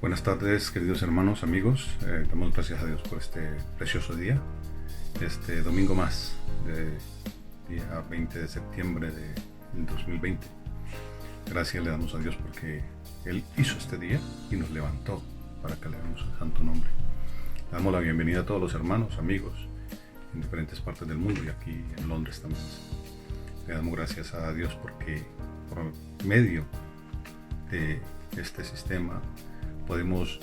Buenas tardes, queridos hermanos, amigos. Damos gracias a Dios por este precioso día, este domingo más, día 20 de septiembre del 2020. Gracias le damos a Dios porque Él hizo este día y nos levantó para que alabemos su santo nombre. Le damos la bienvenida a todos los hermanos, amigos en diferentes partes del mundo y aquí en Londres también. Le damos gracias a Dios porque por medio de este sistema podemos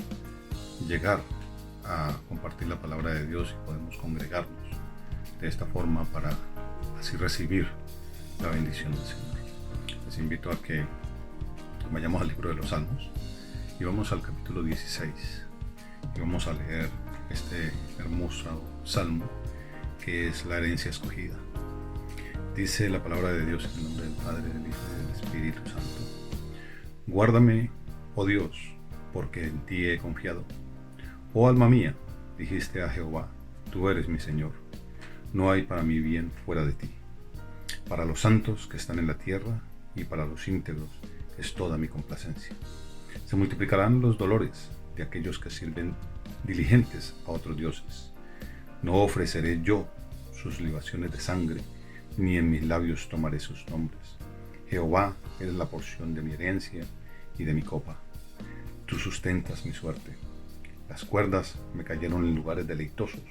llegar a compartir la palabra de Dios y podemos congregarnos de esta forma para así recibir la bendición del Señor. Les invito a que vayamos al libro de los Salmos y vamos al capítulo 16 y vamos a leer este hermoso salmo que es la herencia escogida. Dice la palabra de Dios en el nombre del Padre, del Hijo y del Espíritu Santo. Guárdame, oh Dios, porque en ti he confiado. Oh alma mía, dijiste a Jehová, tú eres mi Señor. No hay para mí bien fuera de ti. Para los santos que están en la tierra y para los íntegros es toda mi complacencia. Se multiplicarán los dolores de aquellos que sirven diligentes a otros dioses. No ofreceré yo sus libaciones de sangre, ni en mis labios tomaré sus nombres. Jehová es la porción de mi herencia y de mi copa. Tú sustentas mi suerte. Las cuerdas me cayeron en lugares deleitosos,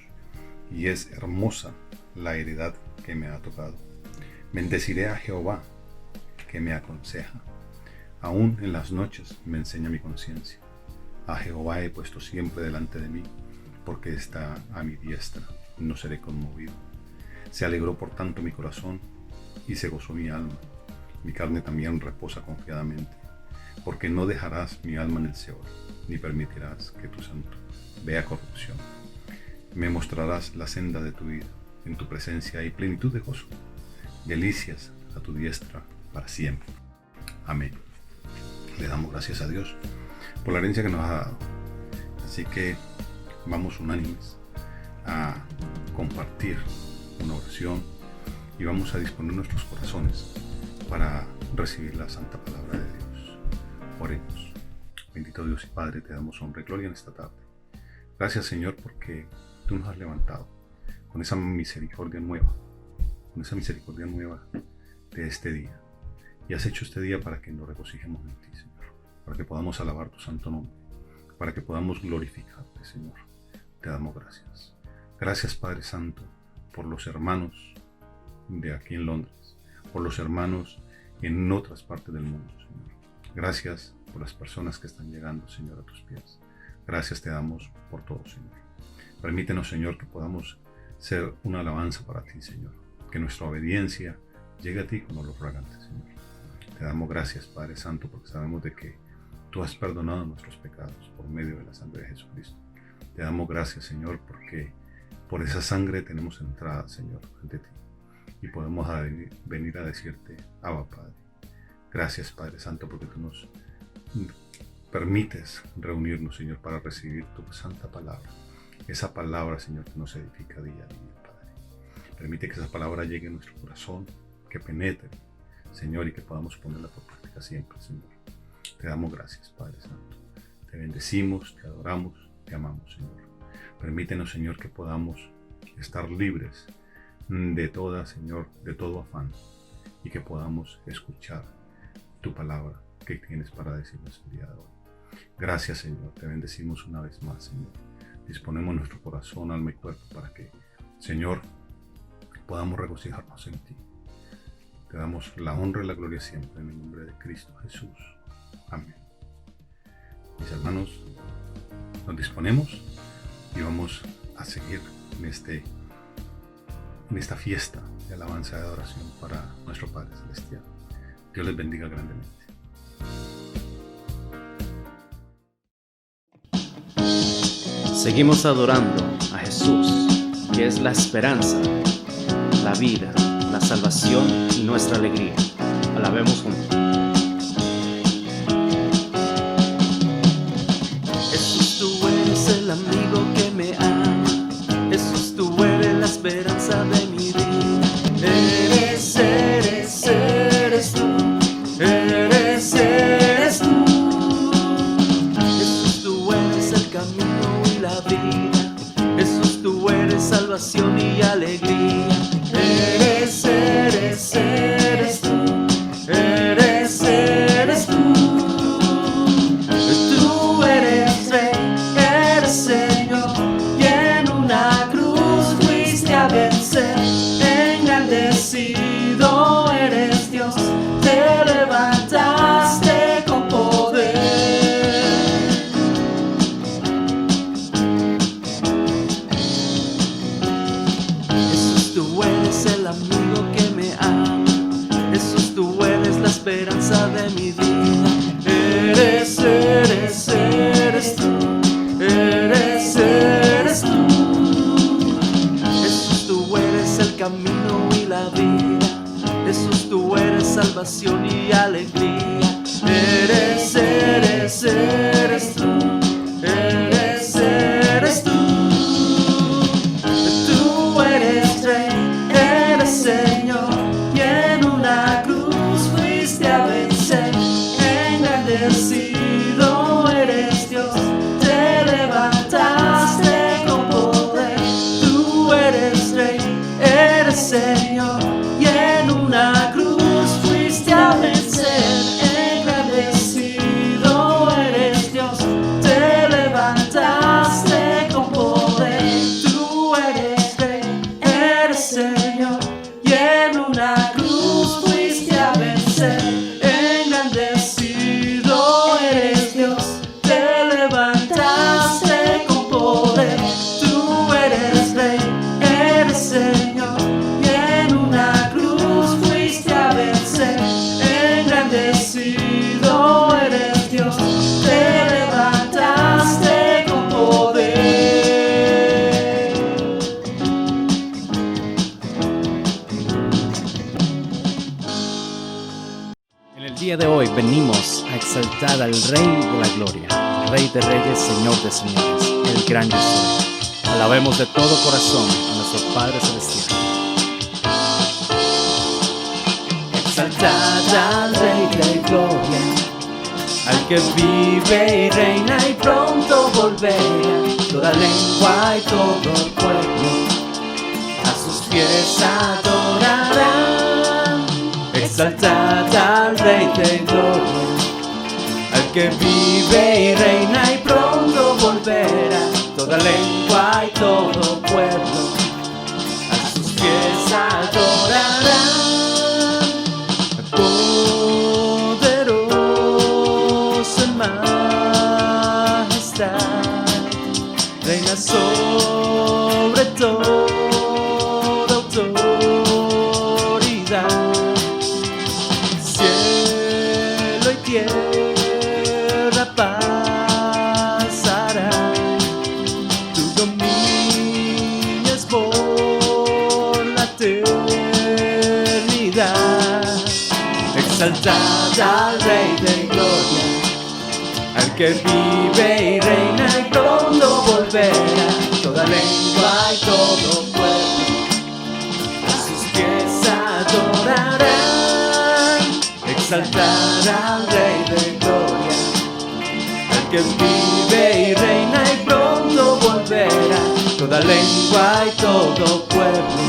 y es hermosa la heredad que me ha tocado. Bendeciré a Jehová, que me aconseja. Aún en las noches me enseña mi conciencia. A Jehová he puesto siempre delante de mí, porque está a mi diestra, no seré conmovido. Se alegró por tanto mi corazón, y se gozó mi alma. Mi carne también reposa confiadamente, porque no dejarás mi alma en el Seol, ni permitirás que tu santo vea corrupción. Me mostrarás la senda de tu vida, en tu presencia hay plenitud de gozo, delicias a tu diestra para siempre. Amén. Le damos gracias a Dios por la herencia que nos ha dado. Así que vamos unánimes a compartir una oración y vamos a disponer nuestros corazones para recibir la santa palabra de Dios. Oremos. Bendito Dios y Padre, te damos honra y gloria en esta tarde. Gracias, Señor, porque tú nos has levantado con esa misericordia nueva de este día. Y has hecho este día para que nos regocijemos en ti, Señor, para que podamos alabar tu santo nombre, para que podamos glorificarte, Señor. Te damos gracias. Gracias, Padre Santo, por los hermanos de aquí en Londres, por los hermanos en otras partes del mundo, Señor. Gracias por las personas que están llegando, Señor, a tus pies. Gracias te damos por todo, Señor. Permítenos, Señor, que podamos ser una alabanza para ti, Señor. Que nuestra obediencia llegue a ti con olor fragante, Señor. Te damos gracias, Padre Santo, porque sabemos de que tú has perdonado nuestros pecados por medio de la sangre de Jesucristo. Te damos gracias, Señor, porque por esa sangre tenemos entrada, Señor, ante ti. Y podemos venir a decirte, Abba, Padre. Gracias, Padre Santo, porque tú nos permites reunirnos, Señor, para recibir tu santa palabra. Esa palabra, Señor, que nos edifica día a día, Padre. Permite que esa palabra llegue a nuestro corazón, que penetre, Señor, y que podamos ponerla por práctica siempre, Señor. Te damos gracias, Padre Santo. Te bendecimos, te adoramos, te amamos, Señor. Permítenos, Señor, que podamos estar libres de toda, Señor, de todo afán y que podamos escuchar tu palabra que tienes para decirnos el día de hoy. Gracias, Señor. Te bendecimos una vez más, Señor. Disponemos nuestro corazón, alma y cuerpo para que, Señor, podamos regocijarnos en ti. Te damos la honra y la gloria siempre en el nombre de Cristo Jesús. Amén. Mis hermanos, nos disponemos y vamos a seguir en esta fiesta de alabanza y de adoración para nuestro Padre Celestial. Dios les bendiga grandemente. Seguimos adorando a Jesús, que es la esperanza, la vida, la salvación y nuestra alegría. Alabemos juntos. Jesús, tú eres el amigo que me ama. Jesús, tú eres la esperanza de mi vida. Eres tú. Eres tú. Jesús, tú de mi vida. Eres tú. Eres tú. Jesús, tú eres el camino y la vida. Jesús, tú eres salvación y alegría. Eres tú. Eres tú. Tú eres Rey, eres Señor, y en una cruz fuiste a vencer. Engrandecido eres Dios, te levantaste con poder. Tú eres Rey, eres Señor, y en una cruz fuiste a vencer. Engrandecido eres Dios, te levantaste con poder. Tú eres Rey, eres Señor, y en una cruz fuiste a vencer. Engrandecido eres Dios, te levantaste con poder. Tú eres Rey, eres Señor, y en una cruz fuiste a vencer. Engrandecido eres Dios, te levantaste con poder. En el día de hoy venimos a exaltar al Rey de la Gloria, Rey de Reyes, Señor de Señores, el gran yo soy. Alabemos de todo corazón a nuestro Padre Celestial. Exaltad al Rey de Gloria, al que vive y reina y pronto volverá. Toda lengua y todo pueblo a sus pies adorarán. Exaltad al Rey de Gloria, al que vive y reina y pronto volverá. Toda lengua y todo pueblo a sus pies adorarán. Poderoso en majestad, reina sobre toda autoridad. Cielo y tierra pasarán, tu dominio es por la eternidad. Exaltad al Rey de Gloria, al que vive y reina y pronto volverá. Toda lengua y todo pueblo a sus pies adorarán. Exaltad al Rey de Gloria, al que vive y reina y pronto volverá. Toda lengua y todo pueblo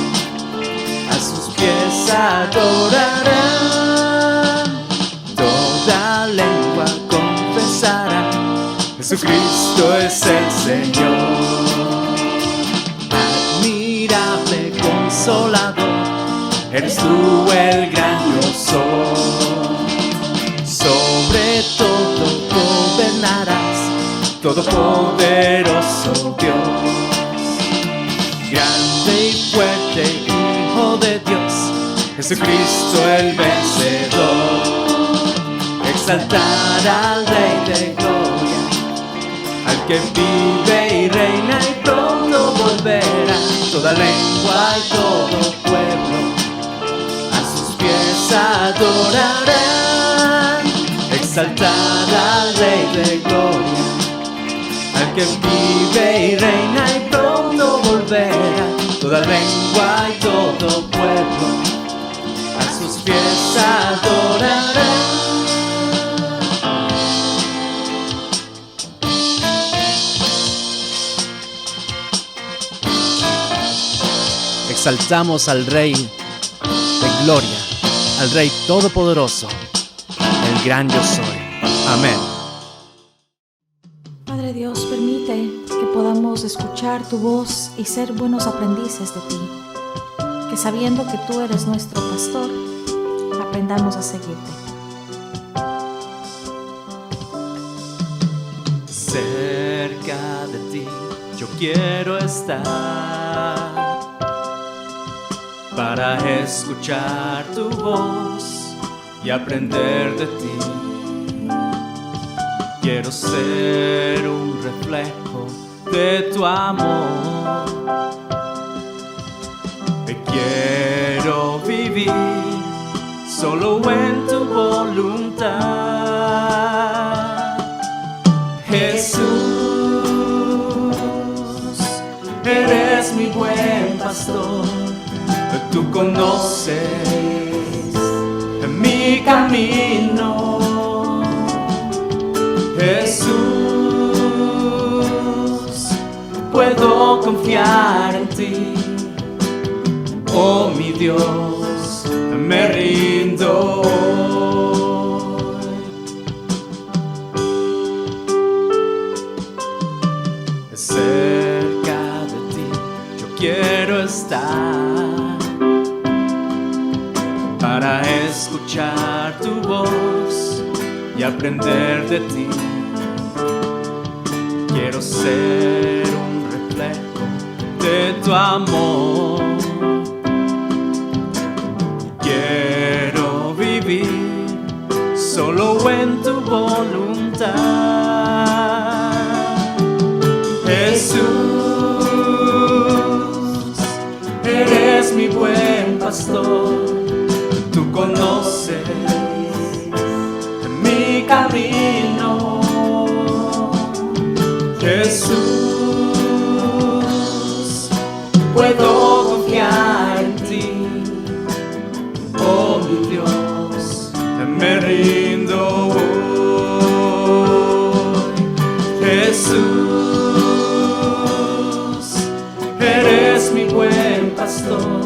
a sus pies adorarán. Toda lengua confesará, Jesucristo es el Señor. Admirable Consolador, eres tú el gran yo soy. Sobre todo gobernarás, todopoderoso Dios. Grande y fuerte Hijo de Dios, Jesucristo el vencedor. Exaltar al Rey de Gloria, al que vive y reina y pronto volverá. Toda lengua y todo pueblo a sus pies adorarán. Exaltar al Rey de Gloria, al que vive y reina y pronto volverá. Toda lengua y todo pueblo a sus pies adorarán. Exaltamos al Rey de Gloria, al Rey Todopoderoso, el gran yo soy. Amén. Padre Dios, permite que podamos escuchar tu voz y ser buenos aprendices de ti. Que sabiendo que tú eres nuestro pastor, aprendamos a seguirte. Cerca de ti yo quiero estar, para escuchar tu voz y aprender de ti. Quiero ser un reflejo de tu amor. Quiero vivir solo en tu voluntad. Jesús, eres mi buen pastor. Tú conoces mi camino. Jesús, puedo confiar en ti. Oh mi Dios, me rindo hoy. Cerca de ti yo quiero estar, para escuchar tu voz y aprender de ti. Quiero ser un reflejo de tu amor. Quiero vivir solo en tu voluntad. Jesús, eres mi buen pastor. Tú conoces mi camino. Jesús, puedo confiar en ti. Oh mi Dios, me rindo hoy. Jesús, eres mi buen pastor.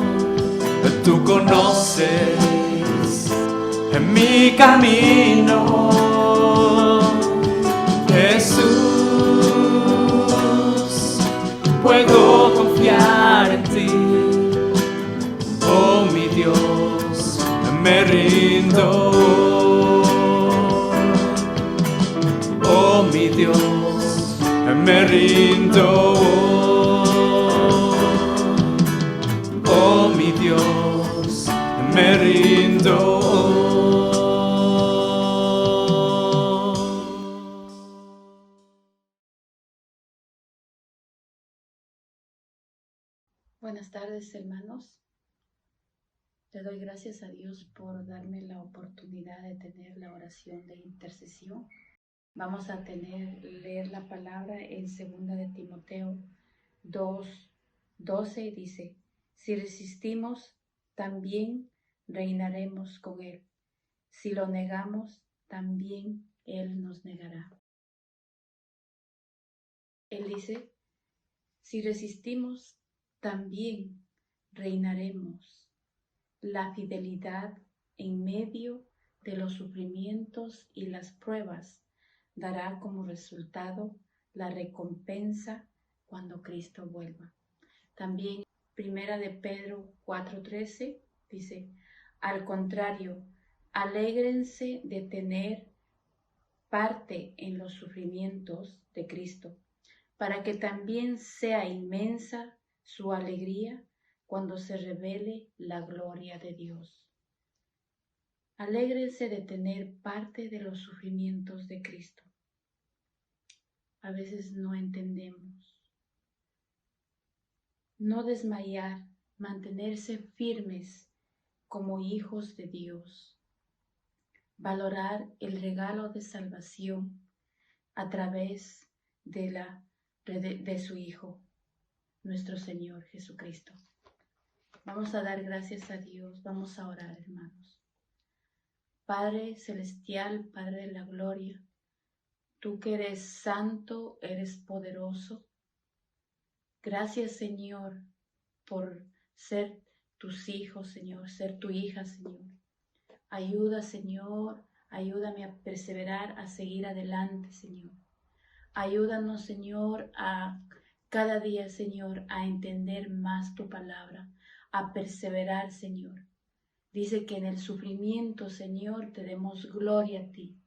Tú conoces mi camino. Jesús, puedo confiar en ti. Oh mi Dios, me rindo. Oh mi Dios, me rindo. Oh mi Dios, me rindo. Buenas tardes, hermanos. Le doy gracias a Dios por darme la oportunidad de tener la oración de intercesión. Vamos a leer la palabra en 2 de Timoteo 2:12 y dice: si resistimos, también reinaremos con Él. Si lo negamos, también Él nos negará. Él dice: si resistimos, también reinaremos. La fidelidad en medio de los sufrimientos y las pruebas dará como resultado la recompensa cuando Cristo vuelva. También 1 de Pedro 4:13 dice: al contrario, alégrense de tener parte en los sufrimientos de Cristo, para que también sea inmensa su alegría cuando se revele la gloria de Dios. Alégrense de tener parte de los sufrimientos de Cristo. A veces no entendemos. No desmayar, mantenerse firmes como hijos de Dios. Valorar el regalo de salvación a través de su Hijo, nuestro Señor Jesucristo. Vamos a dar gracias a Dios, vamos a orar, hermanos. Padre celestial, Padre de la gloria, tú que eres santo, eres poderoso. Gracias, Señor, por ser tus hijos, Señor, ser tu hija, Señor. Ayuda, Señor, ayúdame a perseverar, a seguir adelante, Señor. Ayúdanos, Señor, a cada día, Señor, a entender más tu palabra, a perseverar, Señor. Dice que en el sufrimiento, Señor, te demos gloria a ti.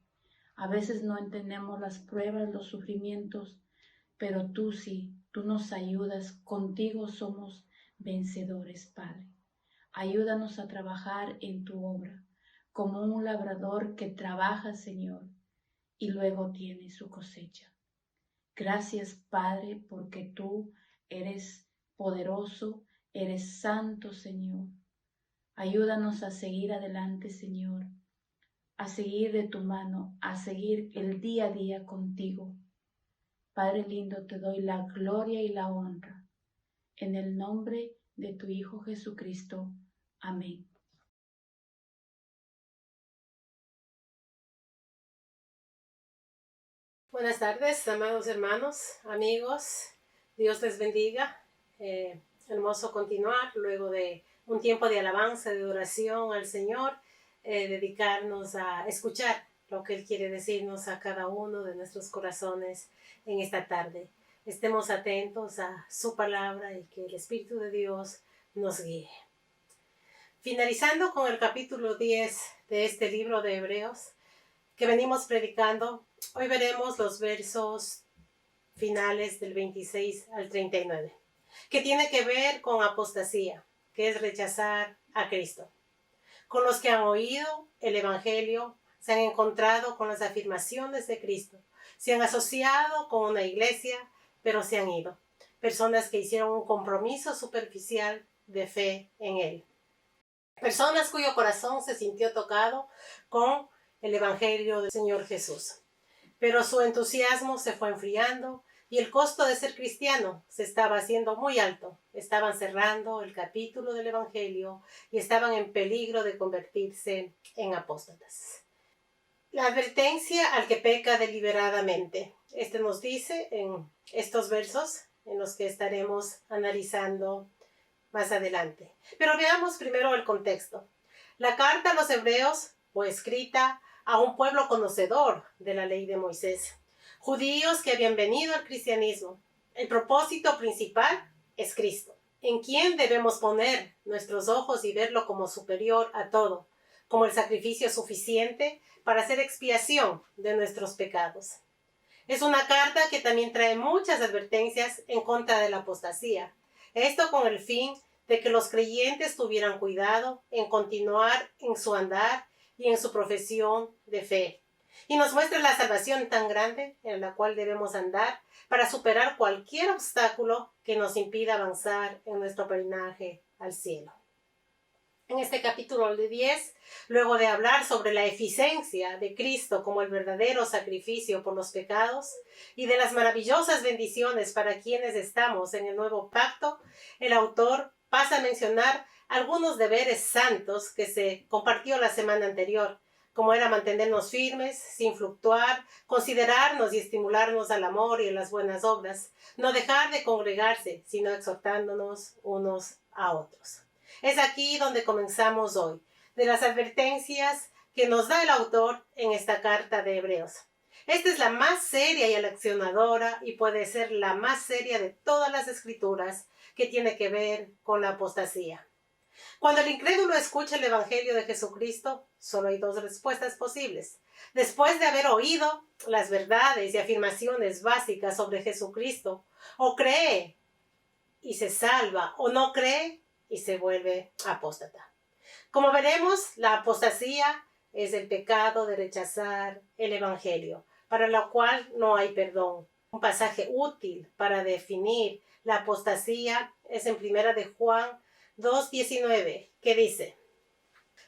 A veces no entendemos las pruebas, los sufrimientos, pero tú sí, tú nos ayudas. Contigo somos vencedores, Padre. Ayúdanos a trabajar en tu obra. como un labrador que trabaja, Señor, y luego tiene su cosecha. Gracias, Padre, porque tú eres poderoso, eres santo, Señor. Ayúdanos a seguir adelante, Señor, a seguir de tu mano, a seguir el día a día contigo. Padre lindo, te doy la gloria y la honra. En el nombre de tu Hijo Jesucristo. Amén. Buenas tardes, amados hermanos, amigos. Dios les bendiga. Hermoso continuar luego de un tiempo de alabanza, de oración al Señor, dedicarnos a escuchar lo que Él quiere decirnos a cada uno de nuestros corazones en esta tarde. Estemos atentos a su palabra y que el Espíritu de Dios nos guíe. Finalizando con el capítulo 10 de este libro de Hebreos que venimos predicando, hoy veremos los versos finales del 26 al 39, que tiene que ver con apostasía, que es rechazar a Cristo. Con los que han oído el Evangelio, se han encontrado con las afirmaciones de Cristo, se han asociado con una iglesia, pero se han ido. Personas que hicieron un compromiso superficial de fe en Él. Personas cuyo corazón se sintió tocado con el Evangelio del Señor Jesús. Pero su entusiasmo se fue enfriando y el costo de ser cristiano se estaba haciendo muy alto. Estaban cerrando el capítulo del Evangelio y estaban en peligro de convertirse en apóstatas. La advertencia al que peca deliberadamente. Este nos dice en estos versos en los que estaremos analizando más adelante. Pero veamos primero el contexto. La carta a los hebreos fue escrita a un pueblo conocedor de la ley de Moisés, judíos que habían venido al cristianismo. El propósito principal es Cristo, en quien debemos poner nuestros ojos y verlo como superior a todo, como el sacrificio suficiente para hacer expiación de nuestros pecados. Es una carta que también trae muchas advertencias en contra de la apostasía. Esto con el fin de que los creyentes tuvieran cuidado en continuar en su andar y en su profesión de fe. Y nos muestra la salvación tan grande en la cual debemos andar para superar cualquier obstáculo que nos impida avanzar en nuestro peregrinaje al cielo. En este capítulo 10, luego de hablar sobre la eficiencia de Cristo como el verdadero sacrificio por los pecados y de las maravillosas bendiciones para quienes estamos en el nuevo pacto, el autor pasa a mencionar algunos deberes santos que se compartió la semana anterior, como era mantenernos firmes, sin fluctuar, considerarnos y estimularnos al amor y a las buenas obras, no dejar de congregarse, sino exhortándonos unos a otros. Es aquí donde comenzamos hoy, de las advertencias que nos da el autor en esta carta de Hebreos. Esta es la más seria y aleccionadora y puede ser la más seria de todas las escrituras que tiene que ver con la apostasía. Cuando el incrédulo escucha el Evangelio de Jesucristo, solo hay dos respuestas posibles. Después de haber oído las verdades y afirmaciones básicas sobre Jesucristo, o cree y se salva, o no cree y se vuelve apóstata. Como veremos, la apostasía es el pecado de rechazar el Evangelio, para lo cual no hay perdón. Un pasaje útil para definir la apostasía es en 1 de Juan 2:19, que dice: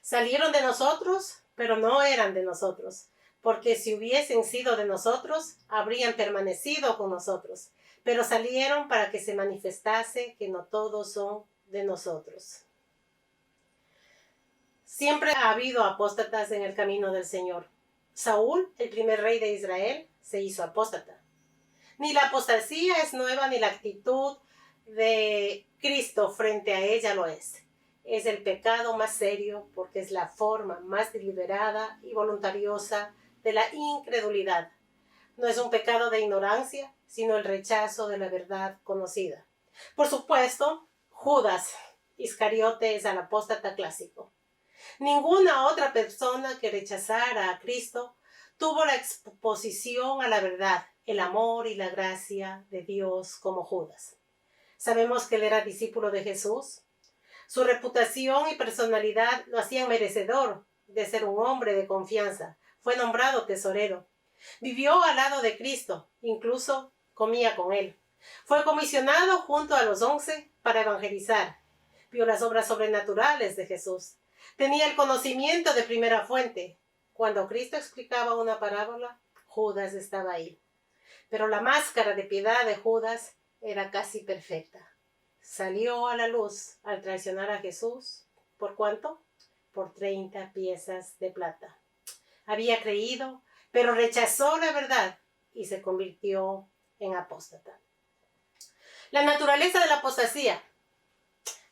salieron de nosotros, pero no eran de nosotros, porque si hubiesen sido de nosotros, habrían permanecido con nosotros, pero salieron para que se manifestase que no todos son de nosotros. Siempre ha habido apóstatas en el camino del Señor. Saúl, el primer rey de Israel, se hizo apóstata. Ni la apostasía es nueva, ni la actitud de Cristo frente a ella lo es. Es el pecado más serio porque es la forma más deliberada y voluntariosa de la incredulidad. No es un pecado de ignorancia, sino el rechazo de la verdad conocida. Por supuesto, Judas Iscariote es el apóstata clásico. Ninguna otra persona que rechazara a Cristo tuvo la exposición a la verdad, el amor y la gracia de Dios como Judas. Sabemos que él era discípulo de Jesús. Su reputación y personalidad lo hacían merecedor de ser un hombre de confianza. Fue nombrado tesorero. Vivió al lado de Cristo, incluso comía con él. Fue comisionado junto a los 11 para evangelizar. Vio las obras sobrenaturales de Jesús. Tenía el conocimiento de primera fuente. Cuando Cristo explicaba una parábola, Judas estaba ahí. Pero la máscara de piedad de Judas era casi perfecta. Salió a la luz al traicionar a Jesús. ¿Por cuánto? Por 30 piezas de plata. Había creído, pero rechazó la verdad y se convirtió en apóstata. La naturaleza de la apostasía.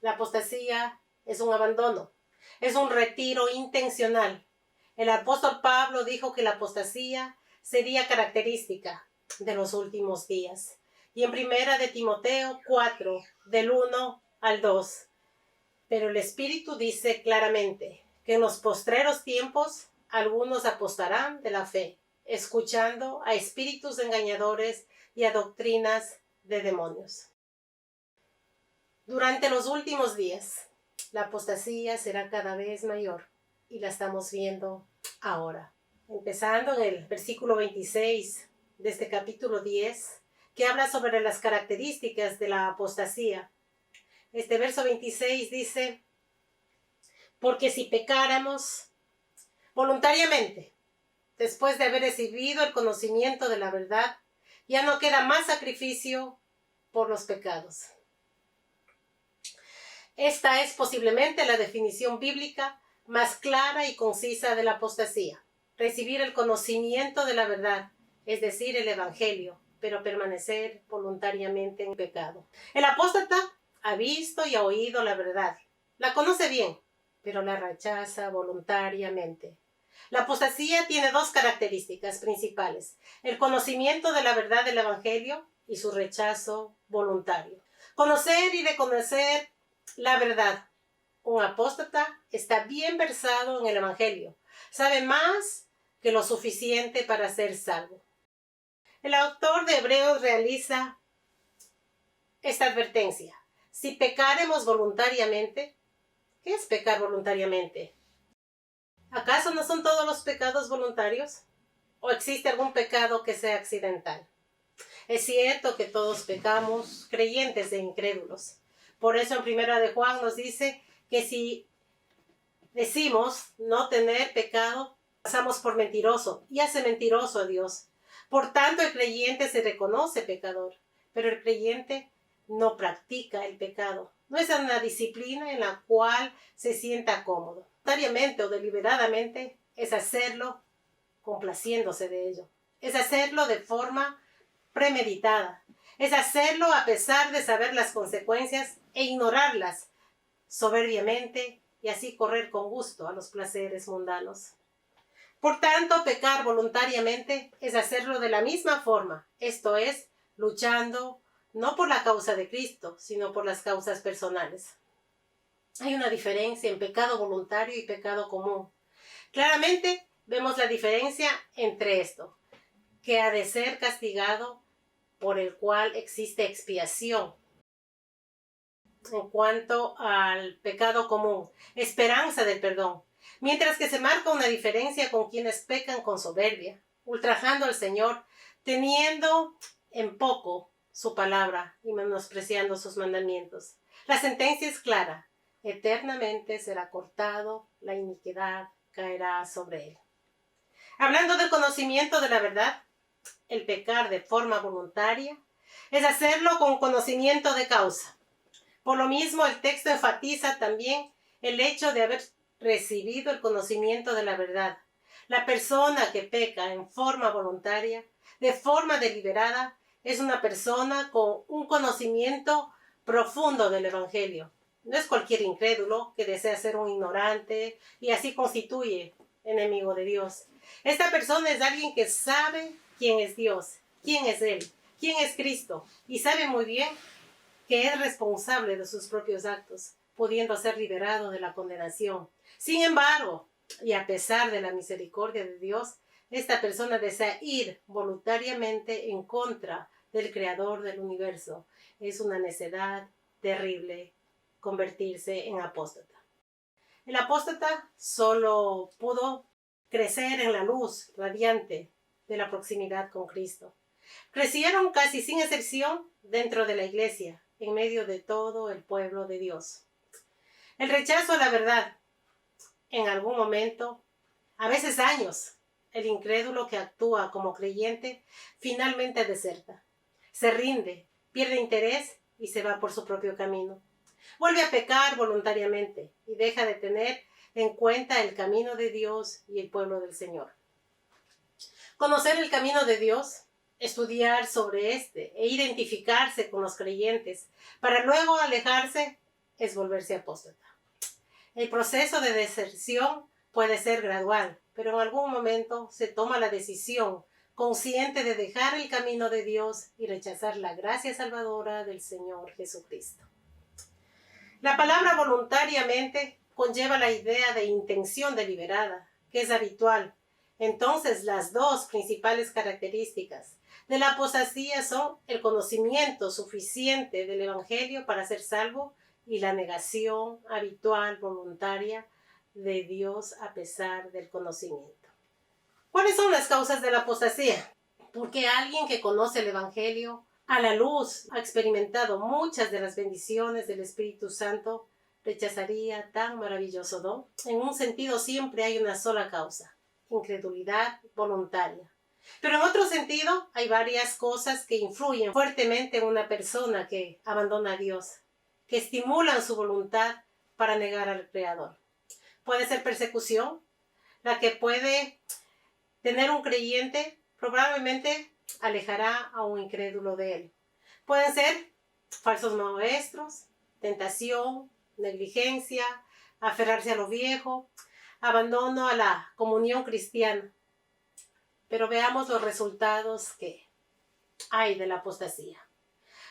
La apostasía es un abandono, es un retiro intencional. El apóstol Pablo dijo que la apostasía sería característica de los últimos días. Y en 1 de Timoteo 4, del 1 al 2. Pero el Espíritu dice claramente que en los postreros tiempos algunos apostarán de la fe, escuchando a espíritus engañadores y a doctrinas de demonios. Durante los últimos días, la apostasía será cada vez mayor y la estamos viendo ahora. Empezando en el versículo 26 de este capítulo 10, que habla sobre las características de la apostasía. Este verso 26 dice: porque si pecáramos voluntariamente, después de haber recibido el conocimiento de la verdad, ya no queda más sacrificio por los pecados. Esta es posiblemente la definición bíblica más clara y concisa de la apostasía. Recibir el conocimiento de la verdad, es decir, el Evangelio, pero permanecer voluntariamente en pecado. El apóstata ha visto y ha oído la verdad. La conoce bien, pero la rechaza voluntariamente. La apostasía tiene dos características principales: el conocimiento de la verdad del Evangelio y su rechazo voluntario. Conocer y reconocer la verdad. Un apóstata está bien versado en el Evangelio. Sabe más que lo suficiente para ser salvo. El autor de Hebreos realiza esta advertencia: si pecáremos voluntariamente. ¿Qué es pecar voluntariamente? ¿Acaso no son todos los pecados voluntarios? ¿O existe algún pecado que sea accidental? Es cierto que todos pecamos, creyentes e incrédulos. Por eso en 1 de Juan nos dice que si decimos no tener pecado, pasamos por mentiroso y hace mentiroso a Dios. Por tanto, el creyente se reconoce pecador, pero el creyente no practica el pecado. No es una disciplina en la cual se sienta cómodo. Voluntariamente o deliberadamente es hacerlo complaciéndose de ello. Es hacerlo de forma premeditada. Es hacerlo a pesar de saber las consecuencias e ignorarlas soberbiamente y así correr con gusto a los placeres mundanos. Por tanto, pecar voluntariamente es hacerlo de la misma forma, esto es, luchando no por la causa de Cristo, sino por las causas personales. Hay una diferencia en pecado voluntario y pecado común. Claramente vemos la diferencia entre esto, que ha de ser castigado, por el cual existe expiación. En cuanto al pecado común, esperanza del perdón, mientras que se marca una diferencia con quienes pecan con soberbia, ultrajando al Señor, teniendo en poco su palabra y menospreciando sus mandamientos. La sentencia es clara: eternamente será cortado, la iniquidad caerá sobre él. Hablando del conocimiento de la verdad, el pecar de forma voluntaria es hacerlo con conocimiento de causa. Por lo mismo, el texto enfatiza también el hecho de haber recibido el conocimiento de la verdad. La persona que peca en forma voluntaria, de forma deliberada, es una persona con un conocimiento profundo del Evangelio. No es cualquier incrédulo que desea ser un ignorante y así constituye enemigo de Dios. Esta persona es alguien que sabe quién es Dios, quién es Él, quién es Cristo, y sabe muy bien que es responsable de sus propios actos, pudiendo ser liberado de la condenación. Sin embargo, y a pesar de la misericordia de Dios, esta persona desea ir voluntariamente en contra del Creador del universo. Es una necedad terrible convertirse en apóstata. El apóstata solo pudo crecer en la luz radiante de la proximidad con Cristo. Crecieron casi sin excepción dentro de la iglesia, en medio de todo el pueblo de Dios. El rechazo a la verdad, en algún momento, a veces años, el incrédulo que actúa como creyente finalmente deserta, se rinde, pierde interés y se va por su propio camino. Vuelve a pecar voluntariamente y deja de tener en cuenta el camino de Dios y el pueblo del Señor. Conocer el camino de Dios, estudiar sobre este e identificarse con los creyentes para luego alejarse es volverse apóstata. El proceso de deserción puede ser gradual, pero en algún momento se toma la decisión consciente de dejar el camino de Dios y rechazar la gracia salvadora del Señor Jesucristo. La palabra voluntariamente conlleva la idea de intención deliberada, que es habitual. Entonces, las dos principales características de la apostasía son el conocimiento suficiente del Evangelio para ser salvo y la negación habitual, voluntaria, de Dios a pesar del conocimiento. ¿Cuáles son las causas de la apostasía? Porque alguien que conoce el Evangelio a la luz ha experimentado muchas de las bendiciones del Espíritu Santo, rechazaría tan maravilloso don. En un sentido siempre hay una sola causa: incredulidad voluntaria. Pero en otro sentido hay varias cosas que influyen fuertemente en una persona que abandona a Dios, que estimulan su voluntad para negar al Creador. Puede ser persecución, la que puede tener un creyente, probablemente alejará a un incrédulo de él. Pueden ser falsos maestros, tentación, negligencia, aferrarse a lo viejo, abandono a la comunión cristiana. Pero veamos los resultados que hay de la apostasía.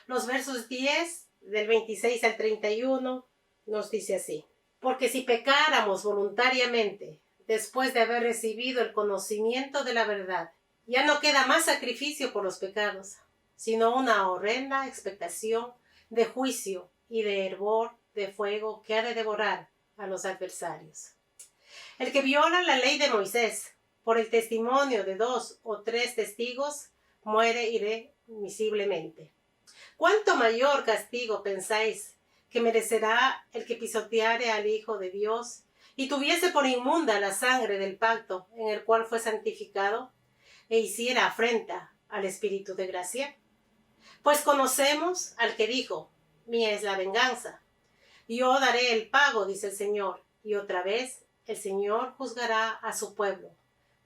Los versos 10, del 26 al 31, nos dice así: porque si pecáramos voluntariamente, después de haber recibido el conocimiento de la verdad, ya no queda más sacrificio por los pecados, sino una horrenda expectación de juicio y de hervor de fuego que ha de devorar a los adversarios. El que viola la ley de Moisés por el testimonio de 2 o 3 testigos muere irremisiblemente. ¿Cuánto mayor castigo pensáis que merecerá el que pisoteare al Hijo de Dios y tuviese por inmunda la sangre del pacto en el cual fue santificado e hiciera afrenta al Espíritu de gracia? Pues conocemos al que dijo: mía es la venganza, yo daré el pago, dice el Señor. Y otra vez el Señor juzgará a su pueblo.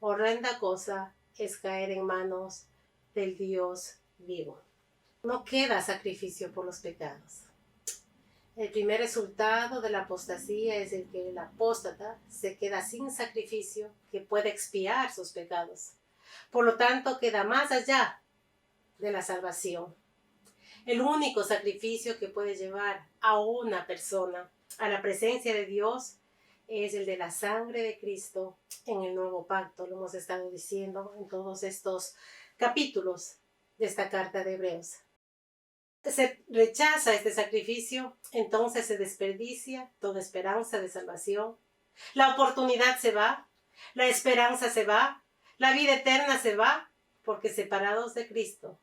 Horrenda cosa es caer en manos del Dios vivo. No queda sacrificio por los pecados. El primer resultado de la apostasía es el que el apóstata se queda sin sacrificio que puede expiar sus pecados. Por lo tanto, queda más allá de la salvación. El único sacrificio que puede llevar a una persona a la presencia de Dios es el de la sangre de Cristo en el nuevo pacto. Lo hemos estado diciendo en todos estos capítulos de esta carta de Hebreos. Se rechaza este sacrificio, entonces se desperdicia toda esperanza de salvación. La oportunidad se va, la esperanza se va, la vida eterna se va, porque separados de Cristo,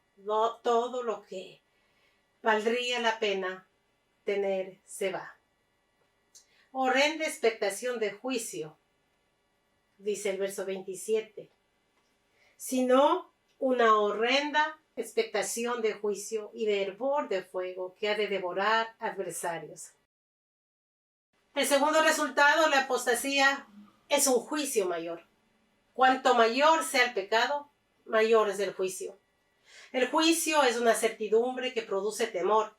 todo lo que valdría la pena tener se va. Horrenda expectación de juicio, dice el verso 27, sino una horrenda expectación de juicio y de hervor de fuego que ha de devorar adversarios. El segundo resultado, la apostasía, es un juicio mayor. Cuanto mayor sea el pecado, mayor es el juicio. El juicio es una certidumbre que produce temor.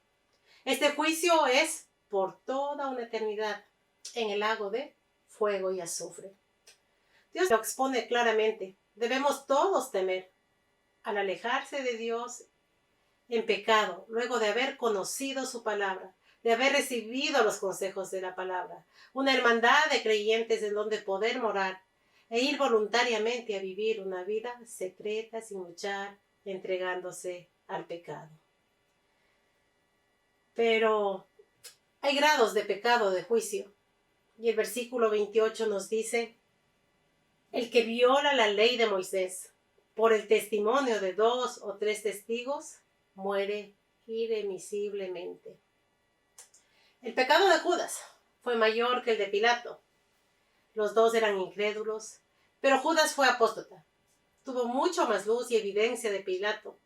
Este juicio es por toda una eternidad en el lago de fuego y azufre. Dios lo expone claramente. Debemos todos temer al alejarse de Dios en pecado, luego de haber conocido su palabra, de haber recibido los consejos de la palabra, una hermandad de creyentes en donde poder morar e ir voluntariamente a vivir una vida secreta sin luchar, entregándose al pecado. Pero hay grados de pecado de juicio. y el versículo 28 nos dice: el que viola la ley de Moisés por el testimonio de 2 o 3 testigos muere irremisiblemente. El pecado de Judas fue mayor que el de Pilato. Los dos eran incrédulos, pero Judas fue apóstata. Tuvo mucho más luz y evidencia de Pilato.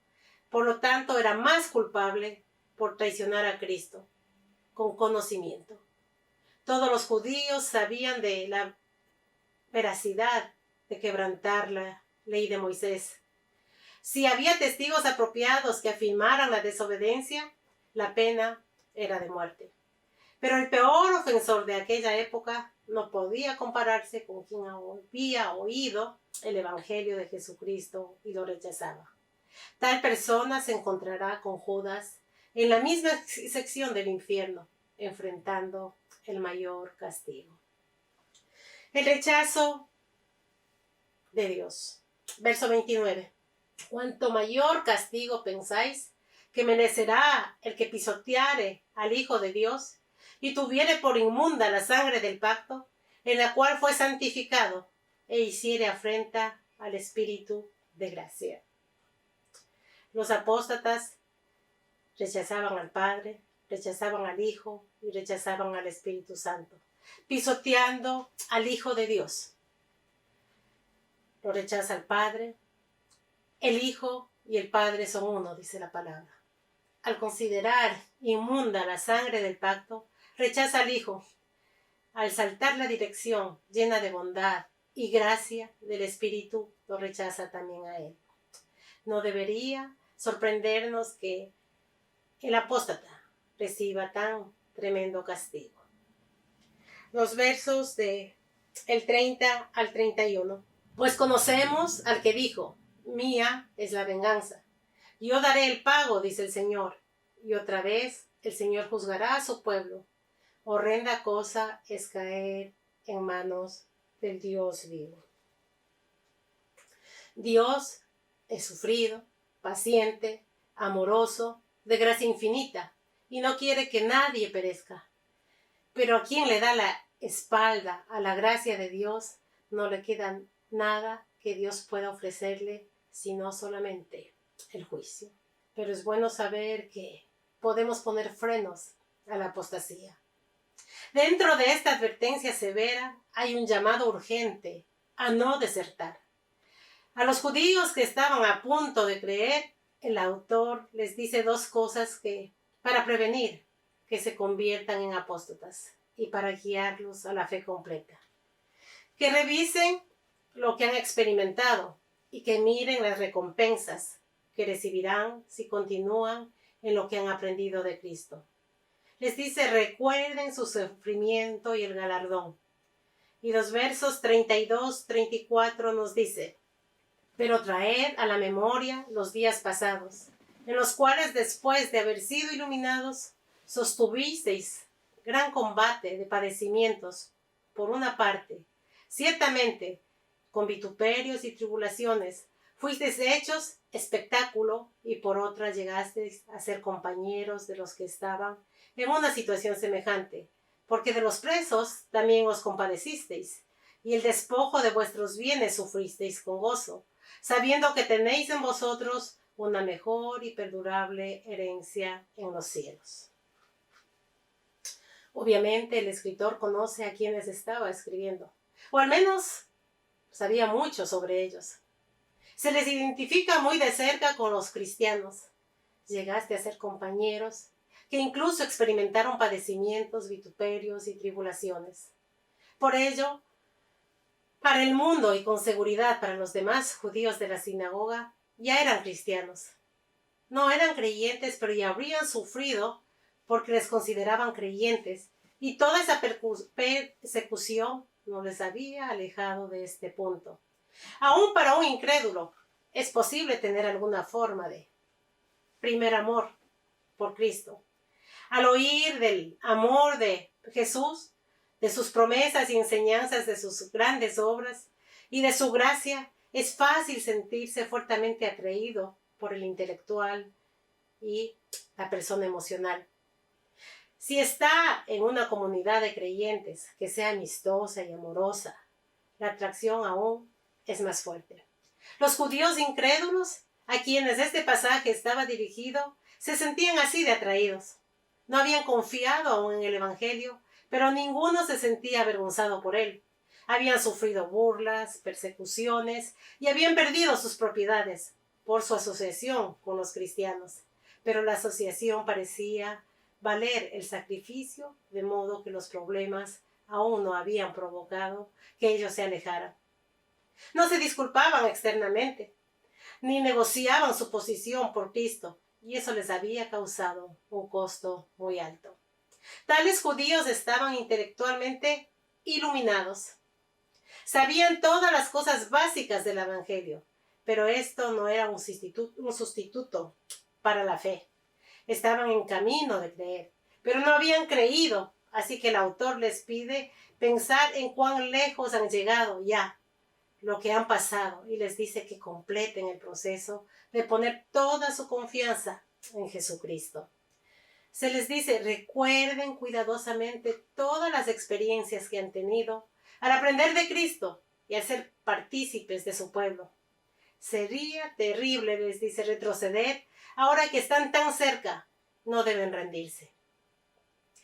Por lo tanto, era más culpable por traicionar a Cristo, con conocimiento. Todos los judíos sabían de la veracidad de quebrantar la ley de Moisés. Si había testigos apropiados que afirmaran la desobediencia, la pena era de muerte. Pero el peor ofensor de aquella época no podía compararse con quien había oído el Evangelio de Jesucristo y lo rechazaba. Tal persona se encontrará con Judas en la misma sección del infierno, enfrentando el mayor castigo. El rechazo de Dios. Verso 29. Cuanto mayor castigo pensáis que merecerá el que pisoteare al Hijo de Dios y tuviere por inmunda la sangre del pacto, en la cual fue santificado, e hiciere afrenta al Espíritu de gracia. Los apóstatas rechazaban al Padre, rechazaban al Hijo y rechazaban al Espíritu Santo, pisoteando al Hijo de Dios. Lo rechaza el Padre, el Hijo y el Padre son uno, dice la palabra. Al considerar inmunda la sangre del pacto, rechaza al Hijo. Al saltar la dirección llena de bondad y gracia del Espíritu, lo rechaza también a Él. No debería sorprendernos que el apóstata reciba tan tremendo castigo. Los versos del 30 al 31. Pues conocemos al que dijo: mía es la venganza, yo daré el pago, dice el Señor. Y otra vez el Señor juzgará a su pueblo. Horrenda cosa es caer en manos del Dios vivo. Dios es sufrido, paciente, amoroso, de gracia infinita, y no quiere que nadie perezca. Pero a quien le da la espalda a la gracia de Dios, no le queda nada que Dios pueda ofrecerle, sino solamente el juicio. Pero es bueno saber que podemos poner frenos a la apostasía. Dentro de esta advertencia severa hay un llamado urgente a no desertar. A los judíos que estaban a punto de creer, el autor les dice 2 cosas para prevenir que se conviertan en apóstatas y para guiarlos a la fe completa. Que revisen lo que han experimentado y que miren las recompensas que recibirán si continúan en lo que han aprendido de Cristo. Les dice: recuerden su sufrimiento y el galardón. Y los versos 32-34 nos dice: pero traed a la memoria los días pasados, en los cuales después de haber sido iluminados, sostuvisteis gran combate de padecimientos, por una parte, ciertamente, con vituperios y tribulaciones, fuisteis hechos espectáculo, y por otra llegasteis a ser compañeros de los que estaban en una situación semejante, porque de los presos también os compadecisteis, y el despojo de vuestros bienes sufristeis con gozo, sabiendo que tenéis en vosotros una mejor y perdurable herencia en los cielos. Obviamente el escritor conoce a quienes estaba escribiendo, o al menos sabía mucho sobre ellos. Se les identifica muy de cerca con los cristianos. Llegaste a ser compañeros que incluso experimentaron padecimientos, vituperios y tribulaciones. Por ello, para el mundo y con seguridad para los demás judíos de la sinagoga, ya eran cristianos. No eran creyentes, pero ya habrían sufrido porque les consideraban creyentes, y toda esa persecución no les había alejado de este punto. Aún para un incrédulo es posible tener alguna forma de primer amor por Cristo. Al oír del amor de Jesús, de sus promesas y enseñanzas, de sus grandes obras y de su gracia, es fácil sentirse fuertemente atraído por el intelectual y la persona emocional. Si está en una comunidad de creyentes que sea amistosa y amorosa, la atracción aún es más fuerte. Los judíos incrédulos, a quienes este pasaje estaba dirigido, se sentían así de atraídos. No habían confiado aún en el Evangelio, pero ninguno se sentía avergonzado por él. Habían sufrido burlas, persecuciones y habían perdido sus propiedades por su asociación con los cristianos. Pero la asociación parecía valer el sacrificio, de modo que los problemas aún no habían provocado que ellos se alejaran. No se disculpaban externamente, ni negociaban su posición por Cristo, y eso les había causado un costo muy alto. Tales judíos estaban intelectualmente iluminados. Sabían todas las cosas básicas del Evangelio, pero esto no era un sustituto para la fe. Estaban en camino de creer, pero no habían creído, así que el autor les pide pensar en cuán lejos han llegado ya, lo que han pasado, y les dice que completen el proceso de poner toda su confianza en Jesucristo. Se les dice, recuerden cuidadosamente todas las experiencias que han tenido al aprender de Cristo y al ser partícipes de su pueblo. Sería terrible, les dice, retroceder ahora que están tan cerca. No deben rendirse.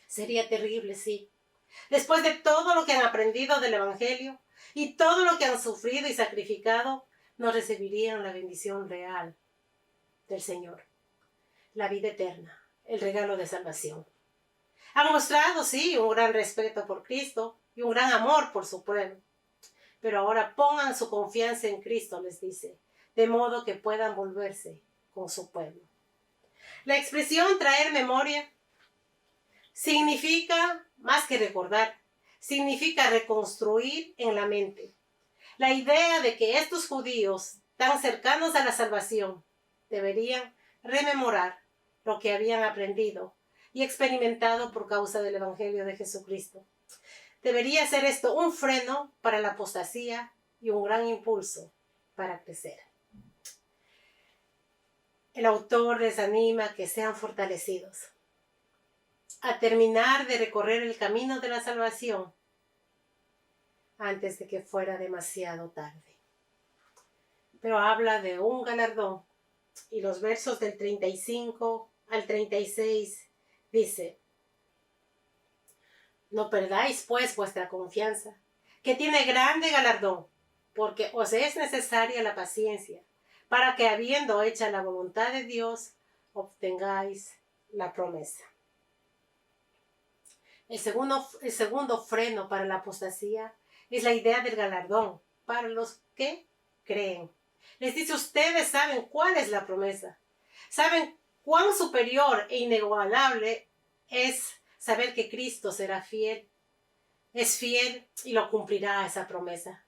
Sería terrible, sí. Después de todo lo que han aprendido del Evangelio y todo lo que han sufrido y sacrificado, no recibirían la bendición real del Señor, la vida eterna, el regalo de salvación. Han mostrado, sí, un gran respeto por Cristo y un gran amor por su pueblo. Pero ahora pongan su confianza en Cristo, les dice, de modo que puedan volverse con su pueblo. La expresión traer memoria significa, más que recordar, significa reconstruir en la mente. La idea de que estos judíos, tan cercanos a la salvación, deberían rememorar lo que habían aprendido y experimentado por causa del Evangelio de Jesucristo. Debería ser esto un freno para la apostasía y un gran impulso para crecer. El autor les anima a que sean fortalecidos, a terminar de recorrer el camino de la salvación antes de que fuera demasiado tarde. Pero habla de un galardón, y los versos del 35 al 36 dice: no perdáis pues vuestra confianza, que tiene grande galardón, porque os es necesaria la paciencia, para que habiendo hecha la voluntad de Dios, obtengáis la promesa. El segundo freno para la apostasía es la idea del galardón para los que creen. Les dice, ustedes saben cuál es la promesa. Saben cuán superior e inigualable es saber que Cristo será fiel. Es fiel y lo cumplirá esa promesa.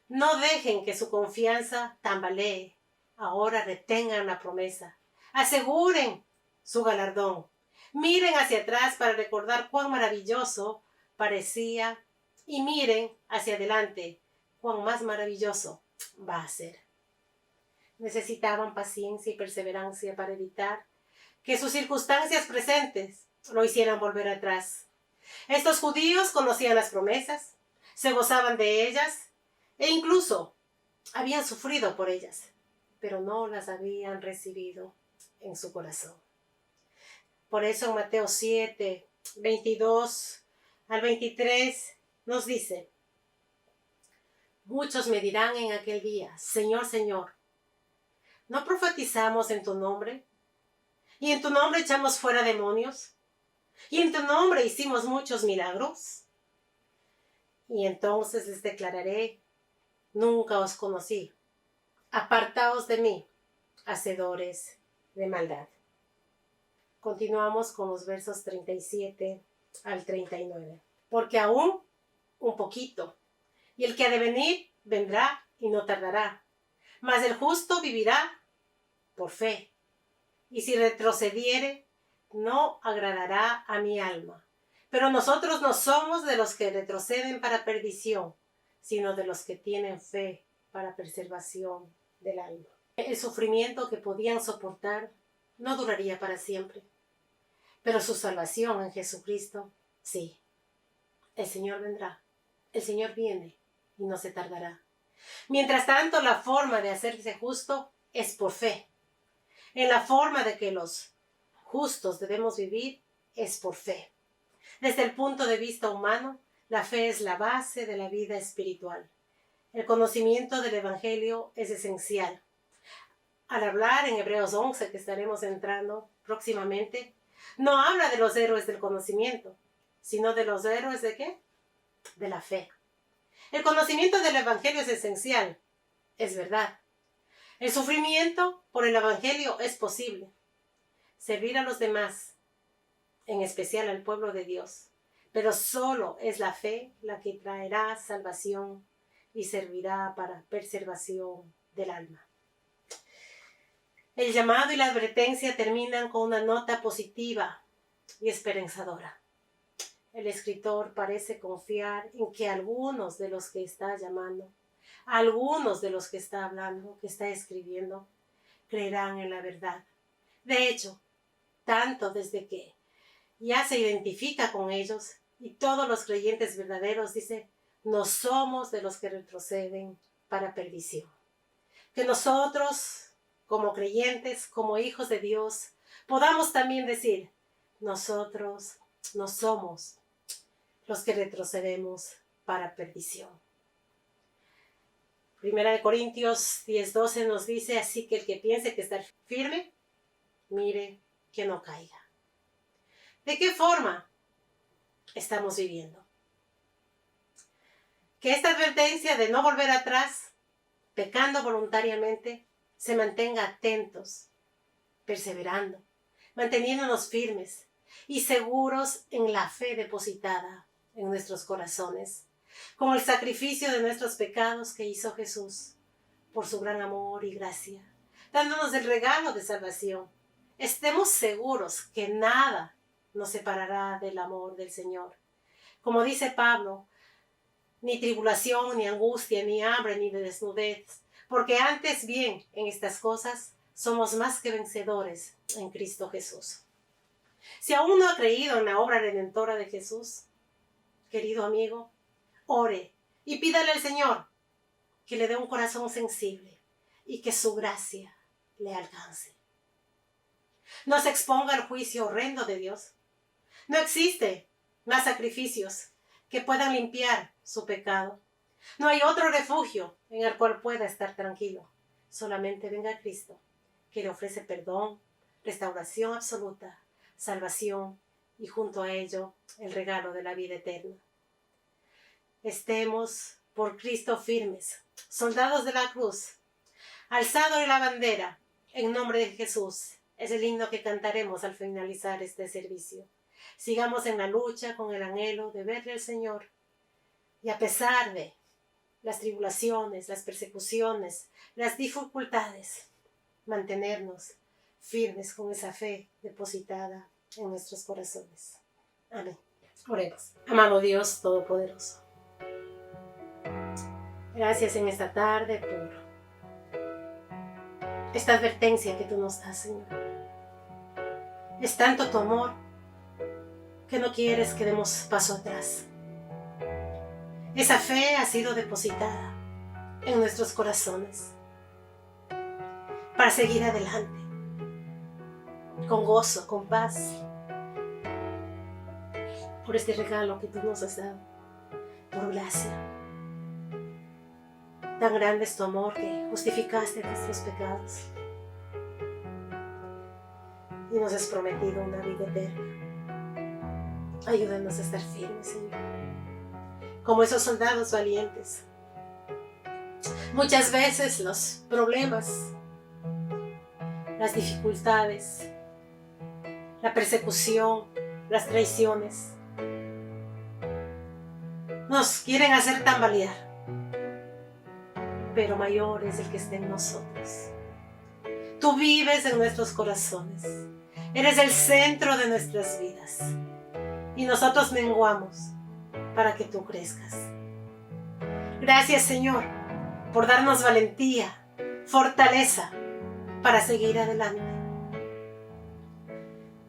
No dejen que su confianza tambalee. Ahora retengan la promesa. Aseguren su galardón. Miren hacia atrás para recordar cuán maravilloso parecía y miren hacia adelante cuán más maravilloso va a ser. Necesitaban paciencia y perseverancia para evitar que sus circunstancias presentes lo hicieran volver atrás. Estos judíos conocían las promesas, se gozaban de ellas e incluso habían sufrido por ellas, pero no las habían recibido en su corazón. Por eso en Mateo 7, 22 al 23 nos dice: muchos me dirán en aquel día, Señor, Señor, ¿no profetizamos en tu nombre? ¿Y en tu nombre echamos fuera demonios? ¿Y en tu nombre hicimos muchos milagros? Y entonces les declararé, nunca os conocí. Apartaos de mí, hacedores de maldad. Continuamos con los versos 37 al 39. Porque aún un poquito, y el que ha de venir vendrá y no tardará. Mas el justo vivirá por fe. Y si retrocediere, no agradará a mi alma. Pero nosotros no somos de los que retroceden para perdición, sino de los que tienen fe para preservación del alma. El sufrimiento que podían soportar no duraría para siempre. pero su salvación en Jesucristo, sí. El Señor vendrá, el Señor viene y no se tardará. Mientras tanto, la forma de hacerse justo es por fe. En la forma de que los justos debemos vivir es por fe. Desde el punto de vista humano, la fe es la base de la vida espiritual. El conocimiento del Evangelio es esencial. Al hablar en Hebreos 11, que estaremos entrando próximamente, no habla de los héroes del conocimiento, sino de los héroes ¿de qué? De la fe. El conocimiento del Evangelio es esencial, es verdad. El sufrimiento por el Evangelio es posible. Servir a los demás, en especial al pueblo de Dios, pero solo es la fe la que traerá salvación y servirá para preservación del alma. El llamado y la advertencia terminan con una nota positiva y esperanzadora. El escritor parece confiar en que algunos de los que está llamando, algunos de los que está hablando, que está escribiendo, creerán en la verdad. De hecho, tanto desde que ya se identifica con ellos y todos los creyentes verdaderos, dice, no somos de los que retroceden para perdición. Que nosotros, como creyentes, como hijos de Dios, podamos también decir, nosotros no somos los que retrocedemos para perdición. Primera de Corintios 10:12 nos dice, así que el que piense que está firme, mire que no caiga. ¿De qué forma estamos viviendo? Que esta advertencia de no volver atrás, pecando voluntariamente, se mantenga atentos, perseverando, manteniéndonos firmes y seguros en la fe depositada en nuestros corazones, como el sacrificio de nuestros pecados que hizo Jesús por su gran amor y gracia, dándonos el regalo de salvación. Estemos seguros que nada nos separará del amor del Señor. Como dice Pablo, ni tribulación, ni angustia, ni hambre, ni desnudez, porque antes bien en estas cosas somos más que vencedores en Cristo Jesús. Si aún no ha creído en la obra redentora de Jesús, querido amigo, ore y pídale al Señor que le dé un corazón sensible y que su gracia le alcance. No se exponga al juicio horrendo de Dios. No existe más sacrificios que puedan limpiar su pecado. No hay otro refugio en el cual pueda estar tranquilo. Solamente venga a Cristo, que le ofrece perdón, restauración absoluta, salvación y junto a ello el regalo de la vida eterna. Estemos por Cristo firmes, soldados de la cruz, alzado en la bandera, en nombre de Jesús. Es el himno que cantaremos al finalizar este servicio. Sigamos en la lucha con el anhelo de verle al Señor y a pesar de las tribulaciones, las persecuciones, las dificultades, mantenernos firmes con esa fe depositada en nuestros corazones. Amén. Oremos. Amado Dios Todopoderoso, gracias en esta tarde por esta advertencia que tú nos das, Señor. Es tanto tu amor que no quieres que demos paso atrás. Esa fe ha sido depositada en nuestros corazones para seguir adelante, con gozo, con paz, por este regalo que tú nos has dado, por gracia. Tan grande es tu amor que justificaste nuestros pecados y nos has prometido una vida eterna. Ayúdanos a estar firmes, Señor, como esos soldados valientes. Muchas veces los problemas, las dificultades, la persecución, las traiciones nos quieren hacer tambalear, pero mayor es el que está en nosotros. Tú vives en nuestros corazones, eres el centro de nuestras vidas y nosotros menguamos para que tú crezcas. Gracias, Señor, por darnos valentía, fortaleza para seguir adelante,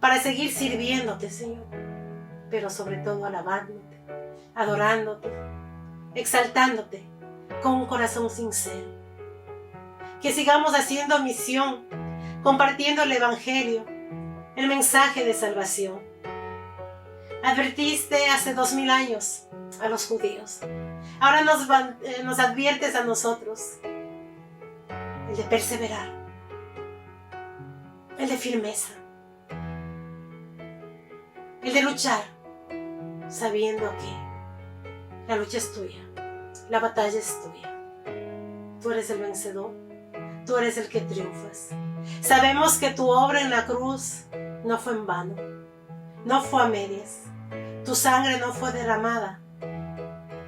para seguir sirviéndote, Señor, pero sobre todo alabándote, adorándote, exaltándote con un corazón sincero. Que sigamos haciendo misión, compartiendo el Evangelio, el mensaje de salvación. Advertiste hace 2000 años a los judíos. Ahora nos adviertes a nosotros el de perseverar, el de firmeza, el de luchar, sabiendo que la lucha es tuya, la batalla es tuya. Tú eres el vencedor, tú eres el que triunfas. Sabemos que tu obra en la cruz no fue en vano, no fue a medias. Tu sangre no fue derramada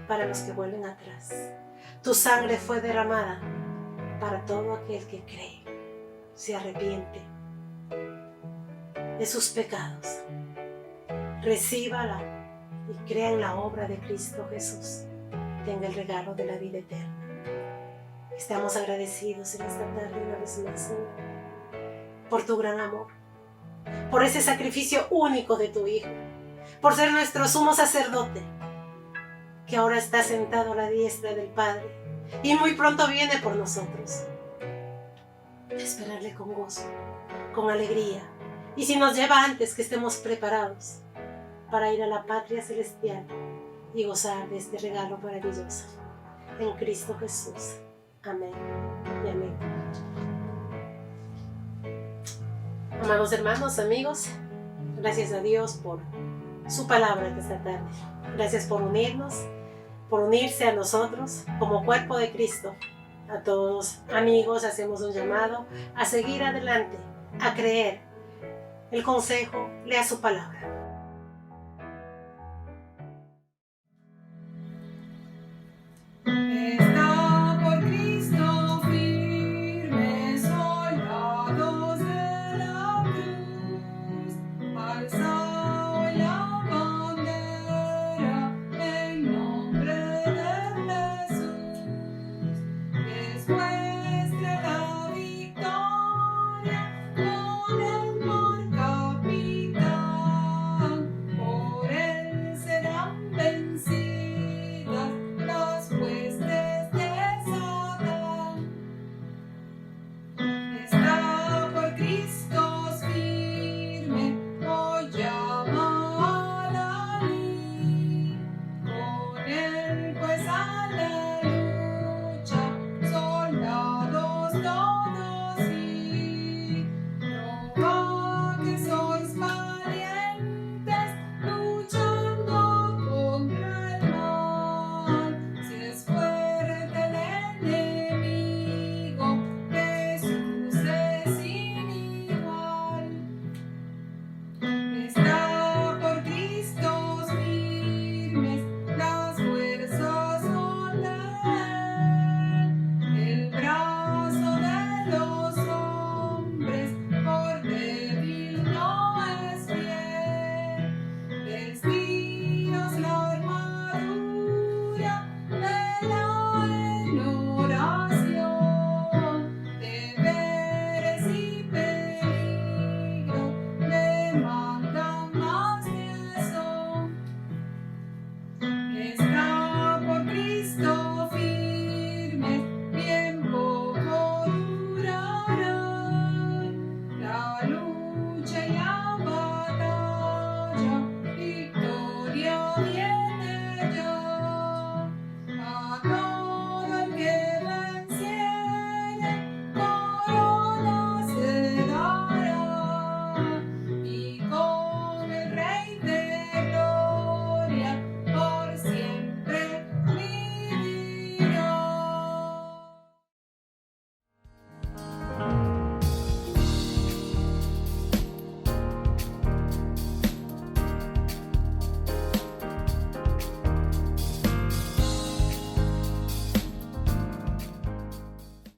para los que vuelven atrás. Tu sangre fue derramada para todo aquel que cree, se arrepiente de sus pecados, recíbala y crea en la obra de Cristo Jesús, tenga el regalo de la vida eterna. Estamos agradecidos en esta tarde una vez más, Señor, por tu gran amor, por ese sacrificio único de tu Hijo, por ser nuestro sumo sacerdote, que ahora está sentado a la diestra del Padre y muy pronto viene por nosotros. Esperarle con gozo, con alegría, y si nos lleva antes, que estemos preparados para ir a la patria celestial y gozar de este regalo maravilloso. En Cristo Jesús. Amén y amén. Amados hermanos, amigos, gracias a Dios por su palabra de esta tarde. Gracias por unirnos, por unirse a nosotros como cuerpo de Cristo. A todos amigos hacemos un llamado a seguir adelante, a creer. El consejo, lea su palabra.